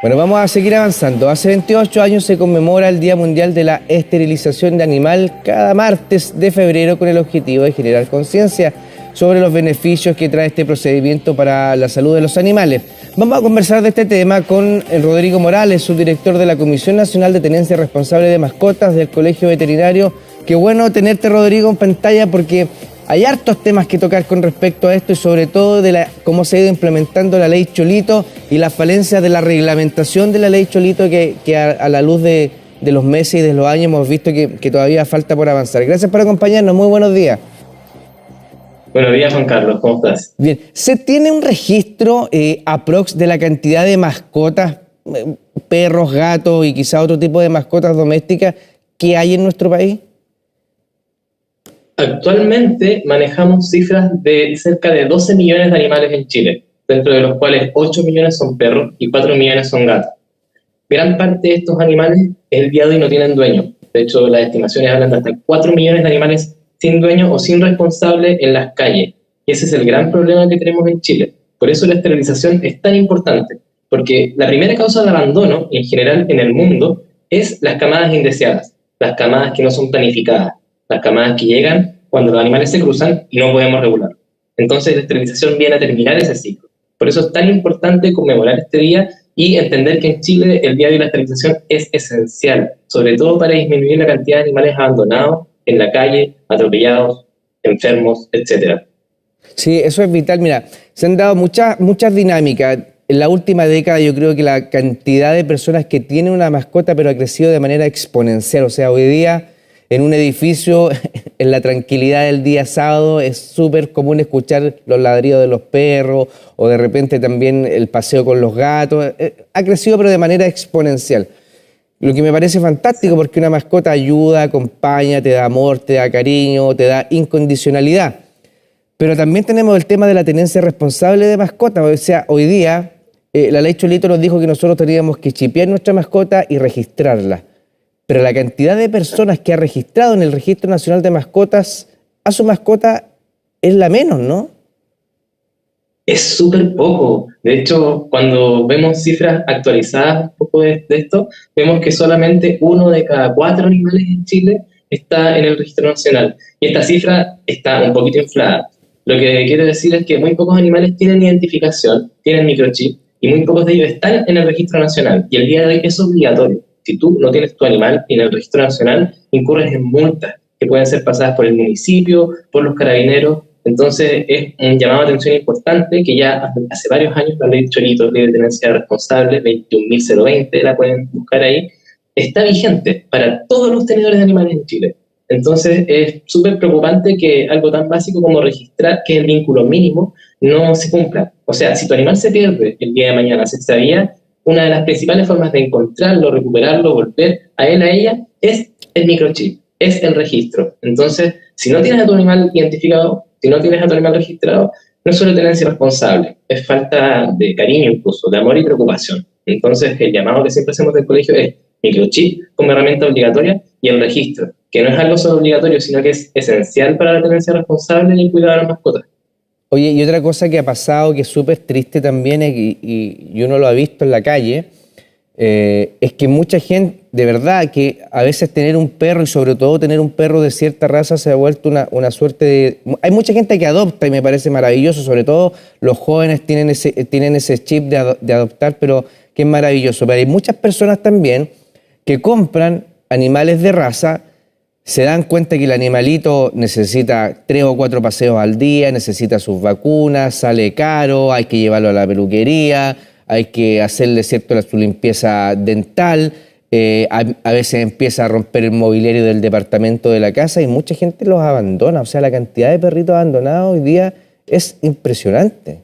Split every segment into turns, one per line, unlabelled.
Bueno, vamos a seguir avanzando. Hace 28 años se conmemora el Día Mundial de la Esterilización de Animal cada martes de febrero con el objetivo de generar conciencia sobre los beneficios que trae este procedimiento para la salud de los animales. Vamos a conversar de este tema con Rodrigo Morales, subdirector de la Comisión Nacional de Tenencia Responsable de Mascotas del Colegio Veterinario. Qué bueno tenerte, Rodrigo, en pantalla porque hay hartos temas que tocar con respecto a esto y sobre todo de cómo se ha ido implementando la ley Cholito y las falencias de la reglamentación de la ley Cholito que a la luz de los meses y de los años hemos visto que todavía falta por avanzar. Gracias por acompañarnos, muy buenos días.
Buenos días, Juan Carlos, ¿cómo estás?
Bien, ¿se tiene un registro aprox de la cantidad de mascotas, perros, gatos y quizá otro tipo de mascotas domésticas que hay en nuestro país?
Actualmente manejamos cifras de cerca de 12 millones de animales en Chile, dentro de los cuales 8 millones son perros y 4 millones son gatos. Gran parte de estos animales el día de hoy no tienen dueño. De hecho, las estimaciones hablan de hasta 4 millones de animales sin dueño o sin responsable en las calles. Y ese es el gran problema que tenemos en Chile. Por eso la esterilización es tan importante, porque la primera causa de abandono, en general en el mundo, es las camadas indeseadas, las camadas que no son planificadas, las camadas que llegan cuando los animales se cruzan y no podemos regular. Entonces la esterilización viene a terminar ese ciclo. Por eso es tan importante conmemorar este día y entender que en Chile el día de la esterilización es esencial, sobre todo para disminuir la cantidad de animales abandonados en la calle, atropellados, enfermos, etc.
Sí, eso es vital. Mira, se han dado muchas dinámicas. En la última década yo creo que la cantidad de personas que tienen una mascota pero ha crecido de manera exponencial. O sea, hoy día en un edificio, en la tranquilidad del día sábado, es súper común escuchar los ladridos de los perros o de repente también el paseo con los gatos. Ha crecido pero de manera exponencial. Lo que me parece fantástico porque una mascota ayuda, acompaña, te da amor, te da cariño, te da incondicionalidad. Pero también tenemos el tema de la tenencia responsable de mascotas. O sea, hoy día la ley Cholito nos dijo que nosotros teníamos que chipear nuestra mascota y registrarla. Pero la cantidad de personas que ha registrado en el Registro Nacional de Mascotas a su mascota es la menos, ¿no?
Es súper poco. De hecho, cuando vemos cifras actualizadas un poco de esto, vemos que solamente 1 de cada 4 animales en Chile está en el registro nacional. Y esta cifra está un poquito inflada. Lo que quiero decir es que muy pocos animales tienen identificación, tienen microchip, y muy pocos de ellos están en el registro nacional. Y el día de hoy es obligatorio. Si tú no tienes tu animal en el registro nacional, incurres en multas que pueden ser pasadas por el municipio, por los carabineros. Entonces es un llamado de atención importante que ya hace varios años la ley Cholito, ley de tenencia responsable, 21.020, la pueden buscar ahí, está vigente para todos los tenedores de animales en Chile. Entonces es súper preocupante que algo tan básico como registrar, que es el vínculo mínimo, no se cumpla. O sea, si tu animal se pierde el día de mañana, se extravía, una de las principales formas de encontrarlo, recuperarlo, volver a él, a ella, es el microchip, es el registro. Entonces, si no tienes a tu animal identificado, si no tienes a tu animal registrado, no es solo tenencia responsable, es falta de cariño incluso, de amor y preocupación. Entonces, el llamado que siempre hacemos del colegio es microchip como herramienta obligatoria y el registro, que no es algo solo obligatorio, sino que es esencial para la tenencia responsable y el cuidado de las mascotas.
Oye, y otra cosa que ha pasado que es súper triste también y uno lo ha visto en la calle, es que mucha gente, de verdad, que a veces tener un perro y sobre todo tener un perro de cierta raza se ha vuelto una suerte de... Hay mucha gente que adopta y me parece maravilloso, sobre todo los jóvenes tienen ese chip de adoptar, pero que es maravilloso. Pero hay muchas personas también que compran animales de raza, se dan cuenta que el animalito necesita 3 o 4 paseos al día, necesita sus vacunas, sale caro, hay que llevarlo a la peluquería, hay que hacerle su limpieza dental, a veces empieza a romper el mobiliario del departamento de la casa y mucha gente los abandona. O sea, la cantidad de perritos abandonados hoy día es impresionante.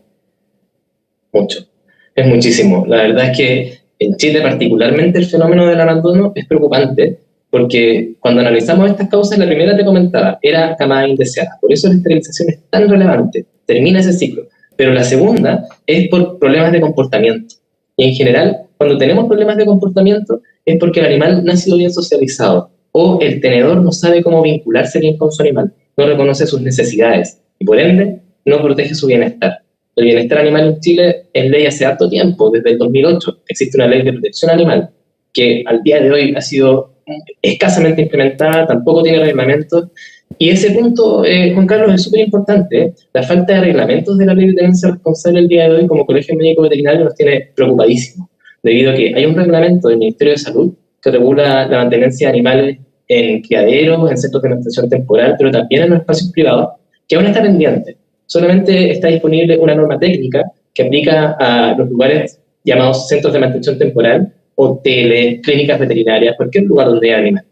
Mucho, es muchísimo. La verdad es que en Chile particularmente el fenómeno del abandono es preocupante, porque cuando analizamos estas causas, la primera te comentaba, era camada indeseada. Por eso la esterilización es tan relevante, termina ese ciclo. Pero la segunda es por problemas de comportamiento. Y en general, cuando tenemos problemas de comportamiento, es porque el animal no ha sido bien socializado, o el tenedor no sabe cómo vincularse bien con su animal, no reconoce sus necesidades, y por ende, no protege su bienestar. El bienestar animal en Chile es ley hace harto tiempo, desde el 2008. Existe una ley de protección animal que al día de hoy ha sido escasamente implementada, tampoco tiene reglamentos. Y ese punto, Juan Carlos, es súper importante, ¿eh? La falta de reglamentos de la ley de tenencia responsable el día de hoy como Colegio Médico Veterinario nos tiene preocupadísimos, debido a que hay un reglamento del Ministerio de Salud que regula la mantenencia de animales en criaderos, en centros de mantención temporal, pero también en los espacios privados, que aún está pendiente. Solamente está disponible una norma técnica que aplica a los lugares llamados centros de mantención temporal, hoteles, clínicas veterinarias, cualquier lugar donde haya animales.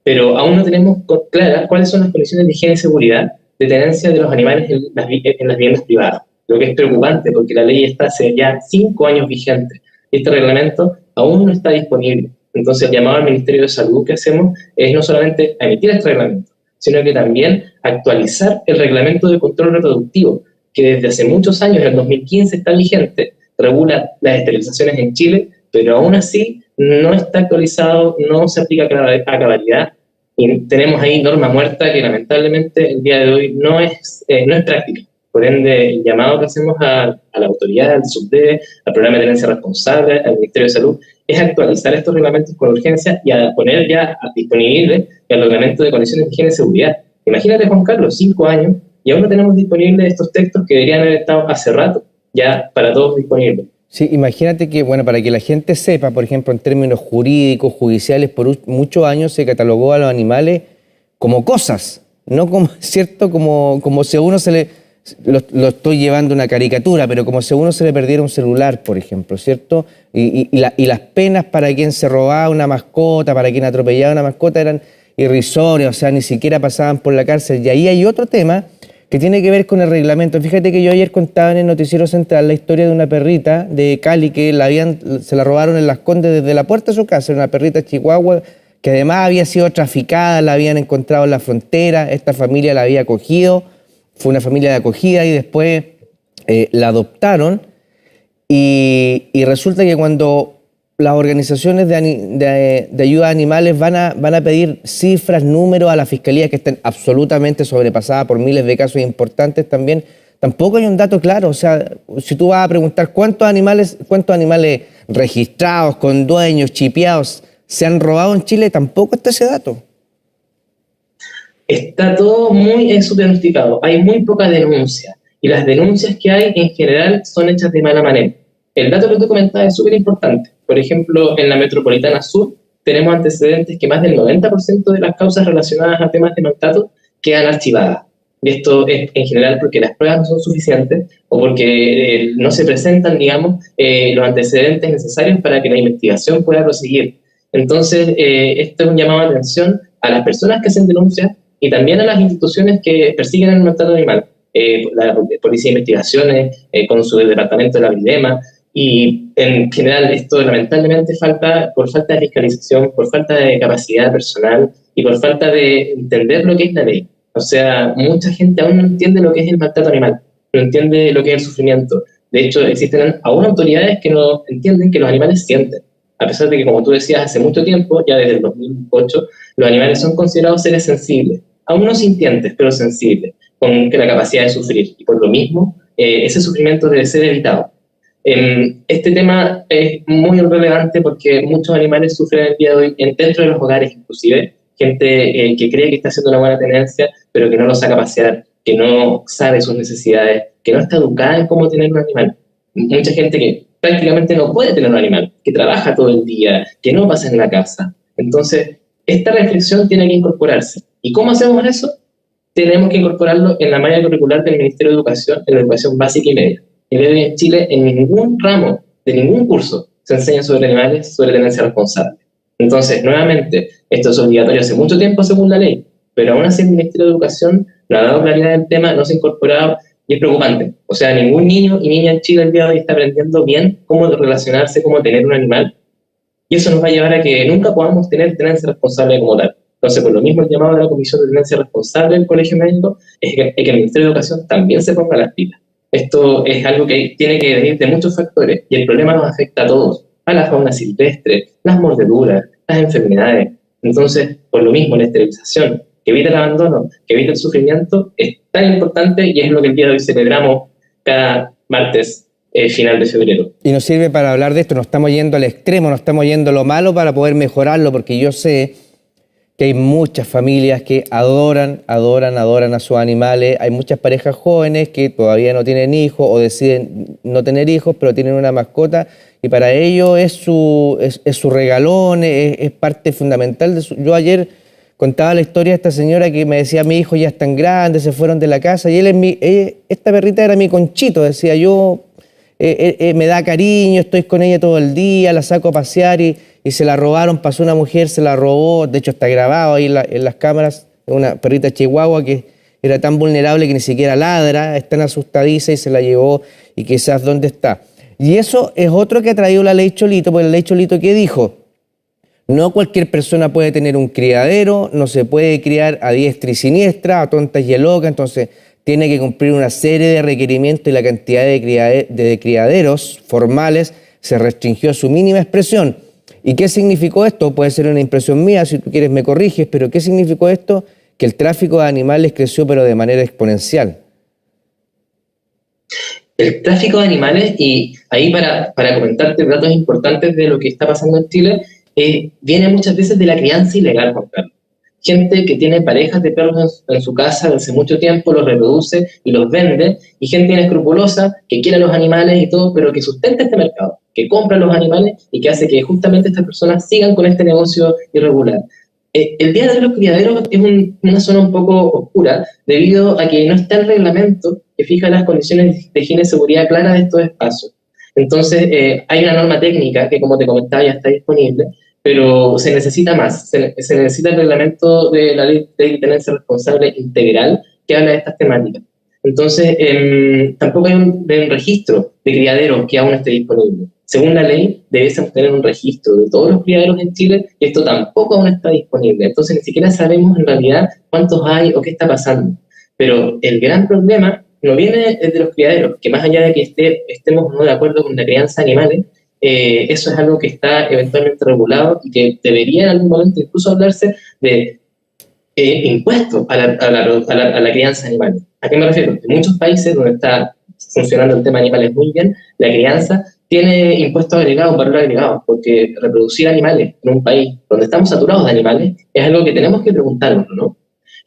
Pero aún no tenemos claras cuáles son las condiciones de higiene y seguridad de tenencia de los animales en las viviendas privadas. Lo que es preocupante porque la ley está hace ya 5 años vigente y este reglamento aún no está disponible. Entonces, el llamado al Ministerio de Salud que hacemos es no solamente emitir este reglamento, sino que también actualizar el reglamento de control reproductivo, que desde hace muchos años, en el 2015, está vigente, regula las esterilizaciones en Chile, pero aún así no está actualizado, no se aplica a cabalidad, y tenemos ahí norma muerta que lamentablemente el día de hoy no es práctica. Por ende, el llamado que hacemos a la autoridad, al SUBDE, al programa de tenencia responsable, al Ministerio de Salud, es actualizar estos reglamentos con urgencia y a poner ya disponible el reglamento de condiciones de higiene y seguridad. Imagínate, Juan Carlos, 5 años y aún no tenemos disponibles estos textos que deberían haber estado hace rato ya para todos disponibles.
Sí, imagínate que, bueno, para que la gente sepa, por ejemplo, en términos jurídicos, judiciales, por muchos años se catalogó a los animales como cosas, no como, ¿cierto? Como si a uno se le... Lo estoy llevando una caricatura, pero como si a uno se le perdiera un celular, por ejemplo, ¿cierto? Y las penas para quien se robaba una mascota, para quien atropellaba una mascota eran irrisorias, o sea, ni siquiera pasaban por la cárcel. Y ahí hay otro tema que tiene que ver con el reglamento. Fíjate que yo ayer contaba en el Noticiero Central la historia de una perrita de Cali que se la robaron en Las Condes desde la puerta de su casa, era una perrita chihuahua que además había sido traficada, la habían encontrado en la frontera, esta familia la había acogido. Fue una familia de acogida y después la adoptaron y resulta que cuando las organizaciones de ayuda a animales van a pedir cifras, números a la fiscalía que estén absolutamente sobrepasadas por miles de casos importantes también, tampoco hay un dato claro. O sea, si tú vas a preguntar cuántos animales registrados, con dueños, chipeados, se han robado en Chile, tampoco está ese dato.
Está todo muy subdiagnosticado, hay muy poca denuncia y las denuncias que hay en general son hechas de mala manera. El dato que tú comentabas es súper importante. Por ejemplo, en la Metropolitana Sur tenemos antecedentes que más del 90% de las causas relacionadas a temas de maltrato quedan archivadas. Y esto es en general porque las pruebas no son suficientes o porque no se presentan, digamos, los antecedentes necesarios para que la investigación pueda proseguir. Entonces, esto es un llamado de atención a las personas que hacen denuncias y también a las instituciones que persiguen el maltrato animal, la Policía de Investigaciones, con su departamento de la Bridema, y en general esto lamentablemente por falta de fiscalización, por falta de capacidad personal y por falta de entender lo que es la ley. O sea, mucha gente aún no entiende lo que es el maltrato animal, no entiende lo que es el sufrimiento. De hecho, existen aún autoridades que no entienden que los animales sienten. A pesar de que, como tú decías, hace mucho tiempo, ya desde el 2008, los animales son considerados seres sensibles, aún no sintientes, pero sensibles, con la capacidad de sufrir. Y por lo mismo, ese sufrimiento debe ser evitado. Este tema es muy relevante porque muchos animales sufren el día de hoy dentro de los hogares, inclusive, gente que cree que está haciendo una buena tenencia, pero que no lo saca a pasear, que no sabe sus necesidades, que no está educada en cómo tener un animal. Mucha gente que prácticamente no puede tener un animal, que trabaja todo el día, que no pasa en la casa. Entonces, esta reflexión tiene que incorporarse. ¿Y cómo hacemos eso? Tenemos que incorporarlo en la malla curricular del Ministerio de Educación, en la educación básica y media. Y en Chile, en ningún ramo, de ningún curso, se enseña sobre animales, sobre tenencia responsable. Entonces, nuevamente, esto es obligatorio hace mucho tiempo según la ley, pero aún así el Ministerio de Educación no ha dado claridad del tema, no se ha incorporado y es preocupante. O sea, ningún niño y niña en Chile el día de hoy está aprendiendo bien cómo relacionarse, cómo tener un animal, y eso nos va a llevar a que nunca podamos tener tenencia responsable como tal. Entonces, por lo mismo, el llamado de la Comisión de Tenencia Responsable del Colegio Médico es que el Ministerio de Educación también se ponga las pilas. Esto es algo que tiene que venir de muchos factores y el problema nos afecta a todos, a la fauna silvestre, las mordeduras, las enfermedades. Entonces, por lo mismo, la esterilización, que evita el abandono, que evita el sufrimiento, es tan importante y es lo que el día de hoy celebramos cada martes final de febrero.
Y nos sirve para hablar de esto, no estamos yendo al extremo, no estamos yendo a lo malo para poder mejorarlo, porque yo sé que hay muchas familias que adoran a sus animales, hay muchas parejas jóvenes que todavía no tienen hijos o deciden no tener hijos, pero tienen una mascota y para ellos es su regalón, es parte fundamental de su... Yo ayer contaba la historia de esta señora que me decía, mi hijo ya es tan grande, se fueron de la casa y esta perrita era mi Conchito, decía yo, me da cariño, estoy con ella todo el día, la saco a pasear y se la robaron, pasó una mujer, se la robó, de hecho está grabado ahí en las cámaras, una perrita chihuahua que era tan vulnerable que ni siquiera ladra, es tan asustadiza y se la llevó y quizás dónde está. Y eso es otro que ha traído la ley Cholito, porque la ley Cholito ¿qué dijo? No cualquier persona puede tener un criadero, no se puede criar a diestra y siniestra, a tontas y a locas, entonces tiene que cumplir una serie de requerimientos y la cantidad de criaderos formales se restringió a su mínima expresión. ¿Y qué significó esto? Puede ser una impresión mía, si tú quieres me corriges, pero ¿qué significó esto? Que el tráfico de animales creció pero de manera exponencial.
El tráfico de animales, y ahí para comentarte datos importantes de lo que está pasando en Chile, viene muchas veces de la crianza ilegal, Juan Carlos. Gente que tiene parejas de perros en su casa desde hace mucho tiempo, los reproduce y los vende, y gente inescrupulosa que quiere a los animales y todo, pero que sustenta este mercado, que compra los animales y que hace que justamente estas personas sigan con este negocio irregular. El día de los criaderos es una zona un poco oscura debido a que no está el reglamento que fija las condiciones de higiene y seguridad claras de estos espacios. Entonces, hay una norma técnica que, como te comentaba, ya está disponible, pero se necesita más. Se necesita el reglamento de la ley de tenencia responsable integral que habla de estas temáticas. Entonces, tampoco hay un registro de criaderos que aún esté disponible. Según la ley, debiésemos tener un registro de todos los criaderos en Chile y esto tampoco aún está disponible. Entonces, ni siquiera sabemos en realidad cuántos hay o qué está pasando. Pero el gran problema no viene de los criaderos, que más allá de que estemos no de acuerdo con la crianza de animales, eso es algo que está eventualmente regulado y que debería en algún momento incluso hablarse de impuestos a la crianza de animales. ¿A qué me refiero? En muchos países donde está funcionando el tema de animales muy bien, la crianza tiene impuestos agregados, valor agregado, porque reproducir animales en un país donde estamos saturados de animales es algo que tenemos que preguntarnos, ¿no?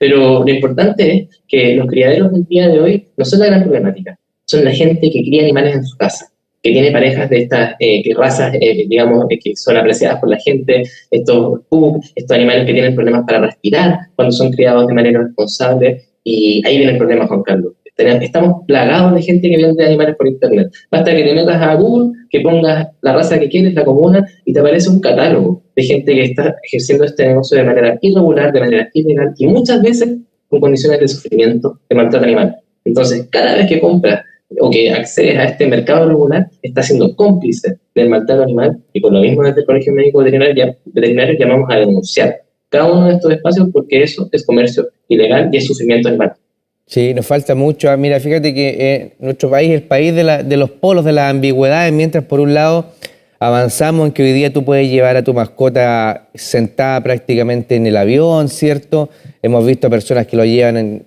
Pero lo importante es que los criaderos del día de hoy no son la gran problemática, son la gente que cría animales en su casa, que tiene parejas de estas razas, digamos, que son apreciadas por la gente, estos pug, estos animales que tienen problemas para respirar cuando son criados de manera responsable, y ahí viene el problema, Juan Carlos. Estamos plagados de gente que vende animales por internet. Basta que te metas a Google, que pongas la raza que quieres, la comuna, y te aparece un catálogo de gente que está ejerciendo este negocio de manera irregular, de manera ilegal, y muchas veces con condiciones de sufrimiento, de maltrato animal. Entonces, cada vez que compras o que accedes a este mercado regular, estás siendo cómplice del maltrato animal, y por lo mismo desde el Colegio Médico Veterinario llamamos a denunciar cada uno de estos espacios porque eso es comercio ilegal y es sufrimiento animal.
Sí, nos falta mucho. Mira, fíjate que nuestro país es el país de los polos, de las ambigüedades, mientras por un lado avanzamos en que hoy día tú puedes llevar a tu mascota sentada prácticamente en el avión, ¿cierto? Hemos visto personas que lo llevan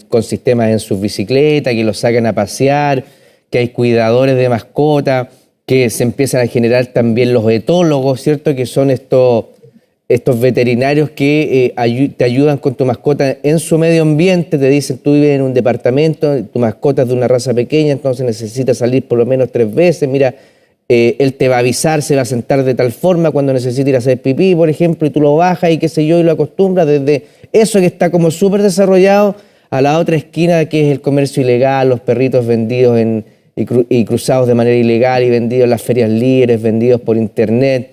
con sistemas en sus bicicletas, que lo sacan a pasear, que hay cuidadores de mascota, que se empiezan a generar también los etólogos, ¿cierto? Que son estos veterinarios que te ayudan con tu mascota en su medio ambiente, te dicen, tú vives en un departamento, tu mascota es de una raza pequeña, entonces necesitas salir por lo menos 3 veces, mira, él te va a avisar, se va a sentar de tal forma cuando necesite ir a hacer pipí, por ejemplo, y tú lo bajas y qué sé yo, y lo acostumbras desde eso que está como súper desarrollado a la otra esquina que es el comercio ilegal, los perritos vendidos y cruzados de manera ilegal y vendidos en las ferias libres, vendidos por internet,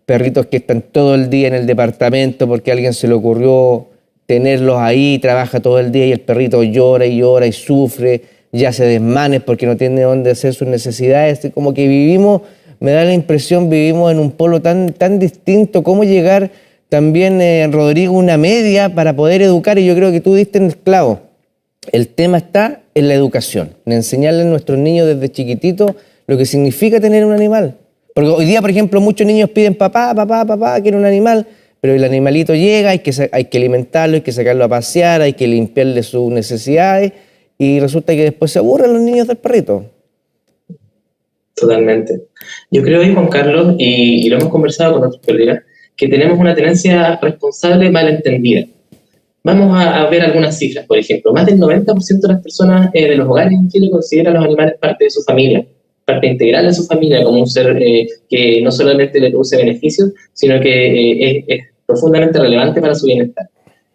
perritos que están todo el día en el departamento porque a alguien se le ocurrió tenerlos ahí, trabaja todo el día y el perrito llora y sufre, ya se desmanes porque no tiene dónde hacer sus necesidades. Como que vivimos, me da la impresión, vivimos en un polo tan distinto. ¿Cómo llegar también, Rodrigo, una media para poder educar? Y yo creo que tú diste en el clavo. El tema está en la educación, en enseñarle a nuestros niños desde chiquititos lo que significa tener un animal. Porque hoy día, por ejemplo, muchos niños piden papá, quiero un animal, pero el animalito llega, hay que alimentarlo, hay que sacarlo a pasear, hay que limpiarle sus necesidades y resulta que después se aburren los niños del perrito.
Totalmente. Yo creo ahí, Juan Carlos, y lo hemos conversado con otros colegas, que tenemos una tenencia responsable mal entendida. Vamos a ver algunas cifras, por ejemplo. Más del 90% de las personas de los hogares en Chile consideran a los animales parte de su familia, parte integral de su familia, como un ser que no solamente le produce beneficios, sino que es profundamente relevante para su bienestar.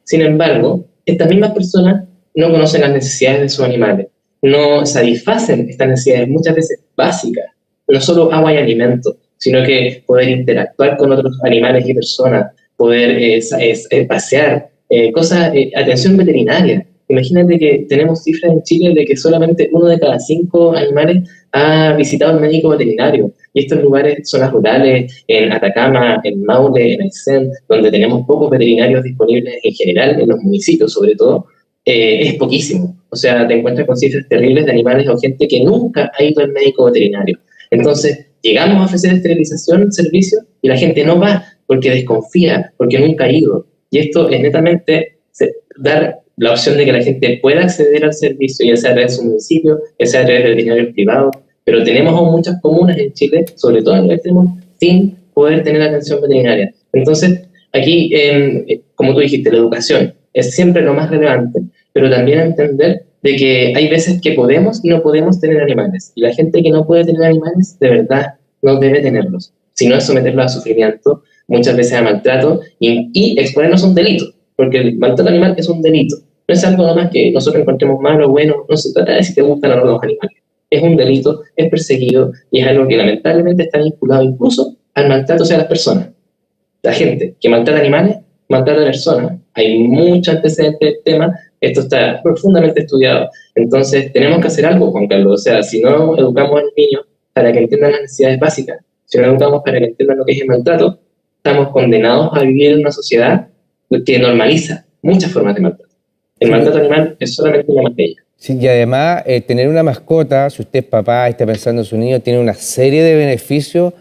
Sin embargo, estas mismas personas no conocen las necesidades de sus animales, no satisfacen estas necesidades muchas veces básicas, no solo agua y alimento, sino que poder interactuar con otros animales y personas, poder pasear, atención veterinaria. Imagínate que tenemos cifras en Chile de que solamente 1 de cada 5 animales ha visitado al médico veterinario. Y estos lugares, zonas rurales, en Atacama, en Maule, en Aysén, donde tenemos pocos veterinarios disponibles en general, en los municipios sobre todo, es poquísimo. O sea, te encuentras con cifras terribles de animales o gente que nunca ha ido al médico veterinario. Entonces, llegamos a ofrecer esterilización, servicio, y la gente no va porque desconfía, porque nunca ha ido. Y esto es netamente dar la opción de que la gente pueda acceder al servicio, ya sea a través de su municipio, ya sea a través de veterinarios privados, pero tenemos aún muchas comunas en Chile, sobre todo en el extremo, sin poder tener atención veterinaria. Entonces, aquí, como tú dijiste, la educación es siempre lo más relevante, pero también entender de que hay veces que podemos y no podemos tener animales, y la gente que no puede tener animales, de verdad, no debe tenerlos, sino es someterlos a sufrimiento, muchas veces a maltrato, y exponernos a un delito, porque el maltrato animal es un delito. No es algo nomás que nosotros encontremos malo o bueno, no se trata de si te gustan o no los animales. Es un delito, es perseguido, y es algo que lamentablemente está vinculado incluso al maltrato hacia las personas. La gente que maltrata animales, maltrata a personas. Hay muchos antecedentes del tema, esto está profundamente estudiado. Entonces tenemos que hacer algo, Juan Carlos. O sea, si no educamos a los niños para que entiendan las necesidades básicas, si no educamos para que entiendan lo que es el maltrato, estamos condenados a vivir en una sociedad que normaliza muchas formas de maltrato. El maltrato animal es solamente una más de ellas.
Sí, y además, tener una mascota, si usted es papá y está pensando en su niño, tiene una serie de beneficios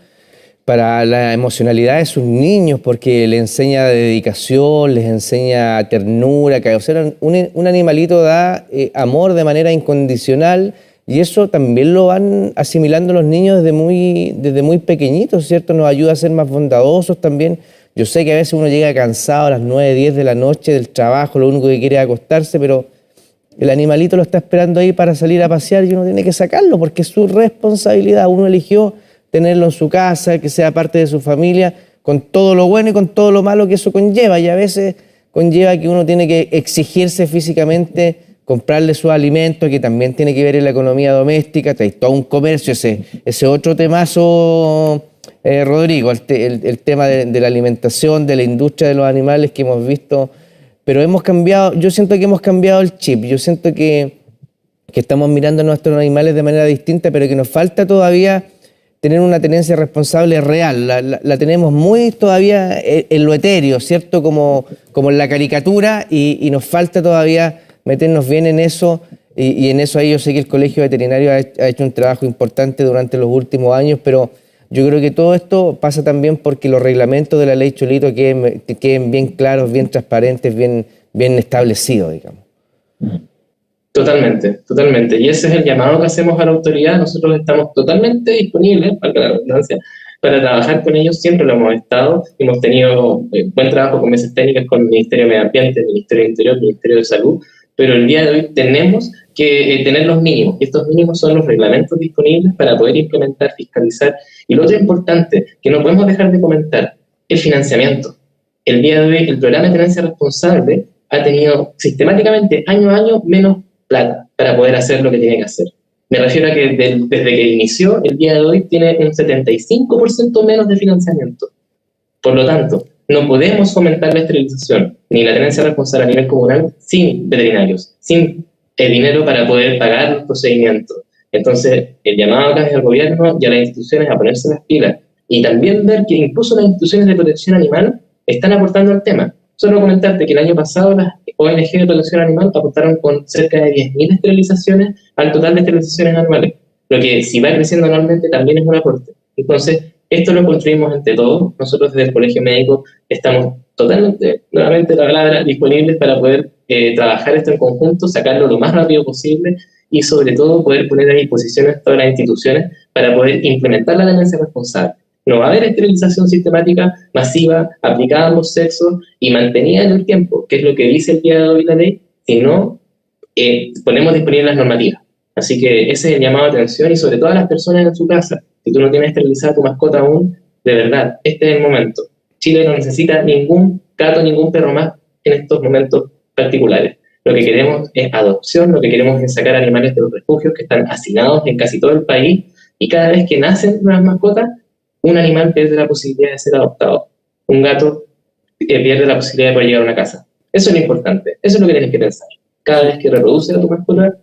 para la emocionalidad de sus niños, porque le enseña dedicación, les enseña ternura, que o sea, un animalito da amor de manera incondicional, y eso también lo van asimilando los niños desde muy pequeñitos, ¿cierto? Nos ayuda a ser más bondadosos también. Yo sé que a veces uno llega cansado a las 9, 10 de la noche del trabajo, lo único que quiere es acostarse, pero el animalito lo está esperando ahí para salir a pasear y uno tiene que sacarlo porque es su responsabilidad. Uno eligió tenerlo en su casa, que sea parte de su familia, con todo lo bueno y con todo lo malo que eso conlleva. Y a veces conlleva que uno tiene que exigirse físicamente, comprarle sus alimentos, que también tiene que ver en la economía doméstica. Hay todo un comercio, ese otro temazo, Rodrigo, el tema de la alimentación, de la industria de los animales que hemos visto. Pero hemos cambiado, yo siento que hemos cambiado el chip, yo siento que estamos mirando a nuestros animales de manera distinta, pero que nos falta todavía tener una tenencia responsable real. La tenemos muy todavía en lo etéreo, ¿cierto? Como en la caricatura, y nos falta todavía meternos bien en eso, y en eso ahí yo sé que el Colegio Veterinario ha hecho un trabajo importante durante los últimos años, pero yo creo que todo esto pasa también porque los reglamentos de la ley Cholito queden bien claros, bien transparentes, bien establecidos, digamos.
Totalmente, totalmente. Y ese es el llamado que hacemos a la autoridad. nosotros estamos totalmente disponibles, valga la redundancia, para trabajar con ellos. Siempre lo hemos estado. Hemos tenido buen trabajo con mesas técnicas con el Ministerio de Medio Ambiente, el Ministerio del Interior, el Ministerio de Salud, pero el día de hoy tenemos que tener los mínimos. Y estos mínimos son los reglamentos disponibles para poder implementar, fiscalizar. Y lo otro importante, que no podemos dejar de comentar, el financiamiento. El día de hoy, el programa de tenencia responsable ha tenido sistemáticamente, año a año, menos plata para poder hacer lo que tiene que hacer. Me refiero a que desde que inició, el día de hoy tiene un 75% menos de financiamiento. Por lo tanto, no podemos fomentar la esterilización ni la tenencia responsable a nivel comunal sin veterinarios, sin el dinero para poder pagar los procedimientos. Entonces, el llamado acá es al gobierno y a las instituciones a ponerse las pilas y también ver que incluso las instituciones de protección animal están aportando al tema. Solo comentarte que el año pasado las ONG de protección animal aportaron con cerca de 10.000 esterilizaciones al total de esterilizaciones anuales, lo que si va creciendo anualmente también es un aporte. Entonces, esto lo construimos entre todos. Nosotros desde el Colegio Médico estamos totalmente, nuevamente la palabra, disponibles para poder trabajar esto en conjunto, sacarlo lo más rápido posible y sobre todo poder poner a disposición a todas las instituciones para poder implementar la tenencia responsable. No va a haber esterilización sistemática, masiva, aplicada a ambos sexos y mantenida en el tiempo, que es lo que dice el día de hoy la ley, si no ponemos disponibles las normativas. Así que ese es el llamado de atención y sobre todo a las personas en su casa. Si tú no tienes esterilizada a tu mascota aún, de verdad, este es el momento. Chile no necesita ningún gato, ningún perro más en estos momentos particulares. Lo que queremos es adopción, lo que queremos es sacar animales de los refugios que están hacinados en casi todo el país y cada vez que nacen nuevas mascotas, un animal pierde la posibilidad de ser adoptado. Un gato pierde la posibilidad de poder llegar a una casa. Eso es lo importante, eso es lo que tienes que pensar. Cada vez que reproduces a tu mascota,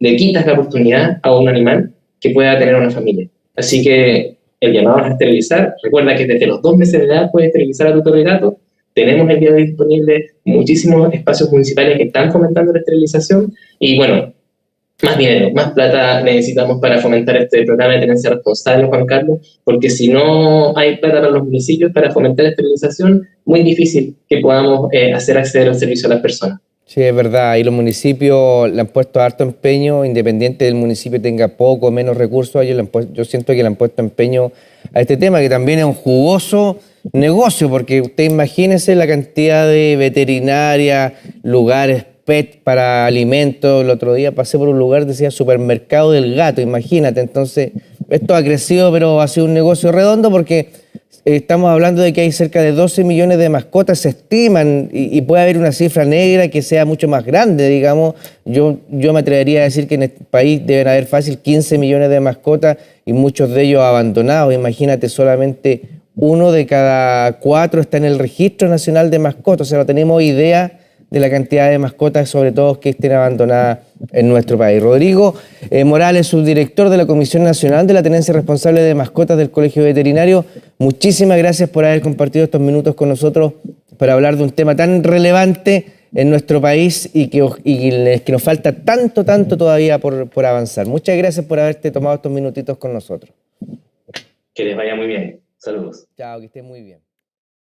le quitas la oportunidad a un animal que pueda tener una familia. Así que el llamado a esterilizar, recuerda que desde los 2 meses de edad puedes esterilizar a tu perro y gato. Tenemos el día de hoy disponible muchísimos espacios municipales que están fomentando la esterilización y bueno, más dinero, más plata necesitamos para fomentar este programa de tenencia responsable, Juan Carlos, porque si no hay plata para los municipios para fomentar la esterilización, muy difícil que podamos hacer acceder al servicio a las personas.
Sí, es verdad, y los municipios le han puesto harto empeño, independiente del municipio tenga poco o menos recursos, yo siento que le han puesto empeño a este tema, que también es un jugoso negocio, porque usted imagínese la cantidad de veterinarias, lugares pet para alimentos. El otro día pasé por un lugar, decía supermercado del gato, imagínate. Entonces, esto ha crecido, pero ha sido un negocio redondo porque estamos hablando de que hay cerca de 12 millones de mascotas, se estiman, y puede haber una cifra negra que sea mucho más grande, digamos. Yo me atrevería a decir que en este país deben haber fácil 15 millones de mascotas y muchos de ellos abandonados. Imagínate, solamente 1 de cada 4 está en el Registro Nacional de Mascotas. O sea, no tenemos idea de la cantidad de mascotas, sobre todo que estén abandonadas en nuestro país. Rodrigo Morales, subdirector de la Comisión Nacional de la Tenencia Responsable de Mascotas del Colegio Veterinario, muchísimas gracias por haber compartido estos minutos con nosotros para hablar de un tema tan relevante en nuestro país y que nos falta tanto todavía por avanzar. Muchas gracias por haberte tomado estos minutitos con nosotros.
Que les vaya muy bien. Saludos.
Chao, que estés muy bien.